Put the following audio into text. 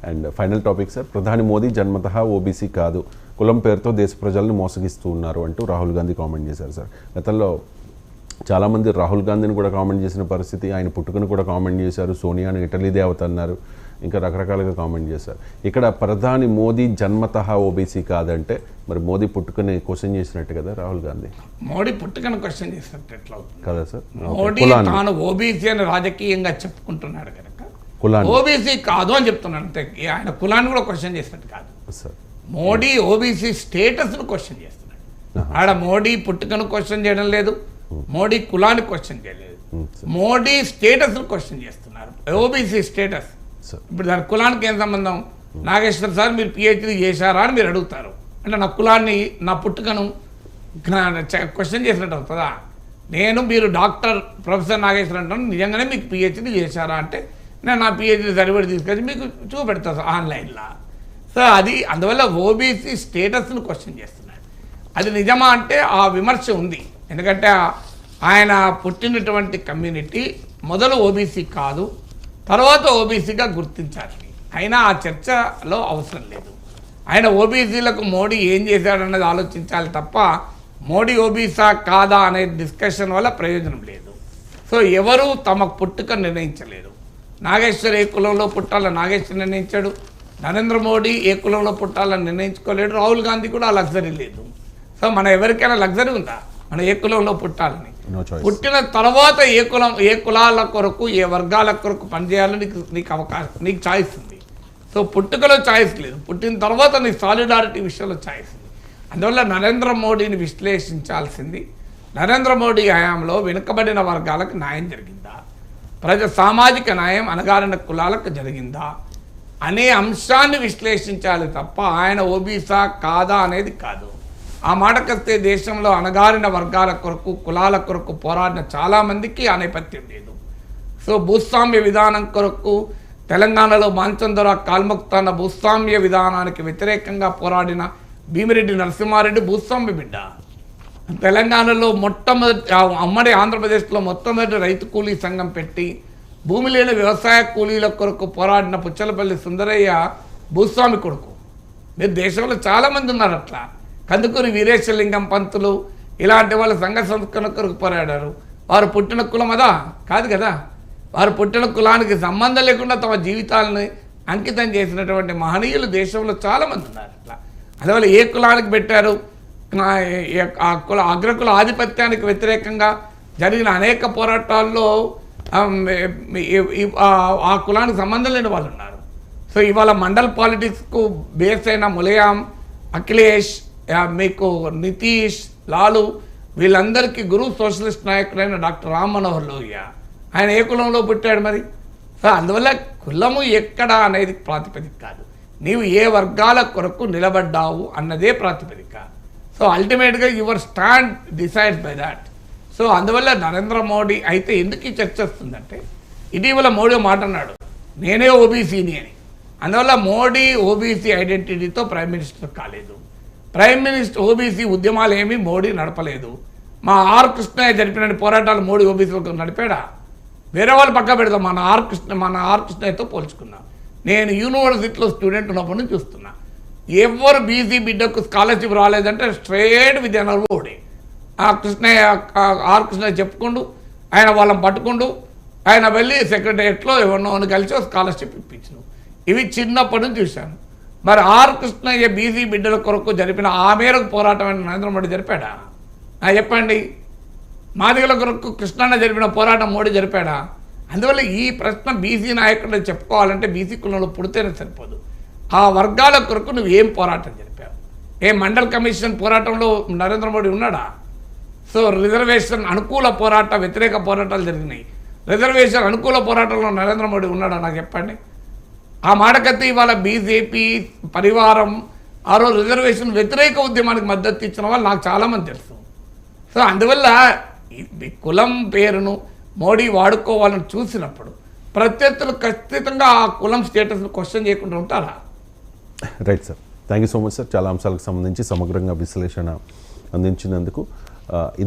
And final topic sir, ప్రధాని Modi జన్మతః OBC కాదు, కులం పేరుతో దేశ ప్రజల్ని మోసగిస్తూ ఉన్నారు అంటూ రాహుల్ గాంధీ కామెంట్ చేశారు సార్. గతంలో చాలామంది రాహుల్ గాంధీని కూడా కామెంట్ చేసిన పరిస్థితి, ఆయన పుట్టుకను కూడా కామెంట్ చేశారు, సోనియాను ఇటలీ దేవత అన్నారు, ఇంకా రకరకాలుగా కామెంట్ చేశారు. ఇక్కడ ప్రధాని మోదీ జన్మతః ఓబీసీ కాదంటే మరి మోదీ పుట్టుకని క్వశ్చన్ చేసినట్టు కదా రాహుల్ గాంధీ? మోడీ పుట్టుకని క్వశ్చన్ చేసినట్టు ఎట్లా అవుతుంది కదా సార్? మోడీ తాను ఓబీసీ అని రాజకీయంగా చెప్పుకుంటున్నాడు కనుక కులాన్ని ఓబీసీ కాదు అని చెప్తున్నాడు అంతే. ఆయన కులాన్ని కూడా క్వశ్చన్ చేసినట్టు కాదు. సార్ మోడీ ఓబీసీ స్టేటస్ను క్వశ్చన్ చేస్తున్నాడు. ఆడ మోడీ పుట్టుకను క్వశ్చన్ చేయడం లేదు, మోడీ కులాన్ని క్వశ్చన్ చేయలేదు, మోడీ స్టేటస్ను క్వశ్చన్ చేస్తున్నారు. ఓబీసీ స్టేటస్ ఇప్పుడు దాని కులానికి ఏం సంబంధం? నాగేశ్వర్ సార్ మీరు పిహెచ్డీ చేశారా అని మీరు అడుగుతారు అంటే నా కులాన్ని నా పుట్టుకను క్వశ్చన్ చేసినట్టు అవుతుందా? మీరు డాక్టర్ ప్రొఫెసర్ నాగేశ్వర్ అంటాను, నిజంగానే మీకు పిహెచ్డీ చేశారా అంటే నేను నా పిహెచ్డీ సర్టిఫికేట్ తీసుకొచ్చి మీకు చూపెడతాను ఆన్లైన్లో. సో అది అందువల్ల ఓబీసీ స్టేటస్ను క్వశ్చన్ చేస్తున్నాడు. అది నిజమా అంటే ఆ విమర్శ ఉంది. ఎందుకంటే ఆయన పుట్టినటువంటి కమ్యూనిటీ మొదలు ఓబీసీ కాదు, తర్వాత ఓబీసీగా గుర్తించాలి. అయినా ఆ చర్చలో అవసరం లేదు. ఆయన ఓబీసీలకు మోడీ ఏం చేశాడన్నది ఆలోచించాలి తప్ప మోడీ ఓబీసా కాదా అనే డిస్కషన్ వల్ల ప్రయోజనం లేదు. సో ఎవరు తమ పుట్టుక నిర్ణయించలేరు. నాగేశ్వర్ ఏ కులంలో పుట్టాలని నాగేశ్వర్ నిర్ణయించాడు, నరేంద్ర మోడీ ఏ కులంలో పుట్టాలని నిర్ణయించుకోలేడు, రాహుల్ గాంధీ కూడా ఆ లగ్జరీ లేదు. సో మన ఎవరికైనా లగ్జరీ ఉందా మన ఏ కులంలో పుట్టాలని? పుట్టిన తర్వాత ఏ కులాల కొరకు ఏ వర్గాల కొరకు పనిచేయాలని నీకు అవకాశం, నీకు ఛాయిస్ ఉంది. సో పుట్టుకలో ఛాయిస్ లేదు, పుట్టిన తర్వాత నీ సాలిడారిటీ విషయంలో ఛాయిస్ ఉంది. అందువల్ల నరేంద్ర మోడీని విశ్లేషించాల్సింది నరేంద్ర మోడీ హయాంలో వెనుకబడిన వర్గాలకు న్యాయం జరిగిందా, సామాజిక న్యాయం అణగారిన కులాలకు జరిగిందా అనే అంశాన్ని విశ్లేషించాలి తప్ప ఆయన ఓబీసా కాదా అనేది కాదు. ఆ మాటకొస్తే దేశంలో అణగారిన వర్గాల కొరకు కులాల కొరకు పోరాడిన చాలామందికి ఆ నేపథ్యం లేదు. సో భూస్వామ్య విధానం కొరకు తెలంగాణలో మాంచందొర కాల్ముక్తాన్న భూస్వామ్య విధానానికి వ్యతిరేకంగా పోరాడిన భీమిరెడ్డి నరసింహారెడ్డి భూస్వామ్య బిడ్డ. తెలంగాణలో మొట్టమొదటి అమ్మడి ఆంధ్రప్రదేశ్లో మొట్టమొదటి రైతు కూలీ సంఘం పెట్టి భూమి లేని వ్యవసాయ కూలీల కొరకు పోరాడిన పుచ్చలపల్లి సుందరయ్య భూస్వామి కొడుకు. మీరు దేశంలో చాలామంది ఉన్నారు అట్లా. కందుకూరి వీరేశలింగం పంతులు ఇలాంటి వాళ్ళ సంఘ సంస్కరణ కొరకు పోరాడారు. వారు పుట్టిన కులం అదా? కాదు కదా. వారు పుట్టిన కులానికి సంబంధం లేకుండా తమ జీవితాలని అంకితం చేసినటువంటి మహనీయులు దేశంలో చాలామంది ఉన్నారు అట్లా. అందువల్ల ఏ కులానికి పెట్టారు? ఆ కుల అగ్రకుల ఆధిపత్యానికి వ్యతిరేకంగా జరిగిన అనేక పోరాటాల్లో ఆ కులానికి సంబంధం లేని వాళ్ళు ఉన్నారు. సో ఇవాళ మండల్ పాలిటిక్స్కు బేస్ అయిన ములయాం, అఖిలేష్, మీకు నితీష్, లాలు వీళ్ళందరికీ గురు సోషలిస్ట్ నాయకుడైన డాక్టర్ రామ్ మనోహర్ లోహియా ఆయన ఏ కులంలో పుట్టాడు మరి? సో అందువల్ల కులము ఎక్కడ అనేది ప్రాతిపదిక కాదు, నీవు ఏ వర్గాల కొరకు నిలబడ్డావు అన్నదే ప్రాతిపదిక. సో అల్టిమేట్గా your stand decide by that. So అందువల్ల నరేంద్ర మోడీ అయితే ఎందుకు ఈ చర్చ వస్తుందంటే ఇటీవల మోడీ మాట అన్నాడు నేనే ఓబీసీని అని. అందువల్ల మోడీ ఓబీసీ ఐడెంటిటీతో ప్రైమ్ మినిస్టర్ కాలేదు. ప్రైమ్ మినిస్టర్ ఓబీసీ ఉద్యమాలు ఏమీ మోడీ నడపలేదు. మా ఆర్ కృష్ణయ్య జరిపిన పోరాటాలు మోడీ ఓబీసీలకు నడిపాడా? వేరే వాళ్ళు పక్క పెడతాం. మన ఆర్ కృష్ణయ్యతో పోల్చుకున్నాం. నేను యూనివర్సిటీలో స్టూడెంట్ ఉన్నప్పుడు నుంచి చూస్తున్నా. ఎవరు బీసీ బిడ్డకు స్కాలర్షిప్ రాలేదంటే స్ట్రేట్ విద్యానగర్ ఓడి ఆర్ కృష్ణయ్య చెప్పుకుంటూ ఆయన వాళ్ళని పట్టుకుంటూ ఆయన వెళ్ళి సెక్రటరియట్లో ఎవరినో కలిసి స్కాలర్షిప్ ఇప్పించను. ఇవి చిన్నప్పటి నుంచి చూశాను. మరి ఆర్ కృష్ణయ్య బీసీ బిడ్డల కొరకు జరిపిన ఆ మేరకు పోరాటం నరేంద్ర మోడీ జరిపాడా? చెప్పండి. మాదిగల కొరకు కృష్ణన్న జరిపిన పోరాటం మోడీ జరిపాడా? అందువల్ల ఈ ప్రశ్న బీసీ నాయకుడు చెప్పుకోవాలంటే బీసీ కులంలో పుడితేనే సరిపోదు. ఆ వర్గాల కొరకు నువ్వు ఏం పోరాటం జరిపావు? మండల్ కమిషన్ పోరాటంలో నరేంద్ర మోడీ ఉన్నాడా? సో రిజర్వేషన్ అనుకూల వ్యతిరేక పోరాటాలు జరిగినాయి. రిజర్వేషన్ అనుకూల పోరాటంలో నరేంద్ర మోడీ ఉన్నాడా నాకు చెప్పండి. ఆ మాటకత్తి ఇవాళ బీజేపీ పరివారం ఆరో రిజర్వేషన్ వ్యతిరేక ఉద్యమానికి మద్దతు ఇచ్చిన వాళ్ళు నాకు చాలామంది తెలుసు. సో అందువల్ల కులం పేరును మోడీ వాడుకోవాలని చూసినప్పుడు ప్రత్యర్థులు ఖచ్చితంగా ఆ కులం స్టేటస్ను క్వశ్చన్ చేయకుండా ఉంటారా? Right sir, thank you so much sir. చాలా అంశాలకు సంబంధించి సమగ్రంగా విశ్లేషణ అందించినందుకు.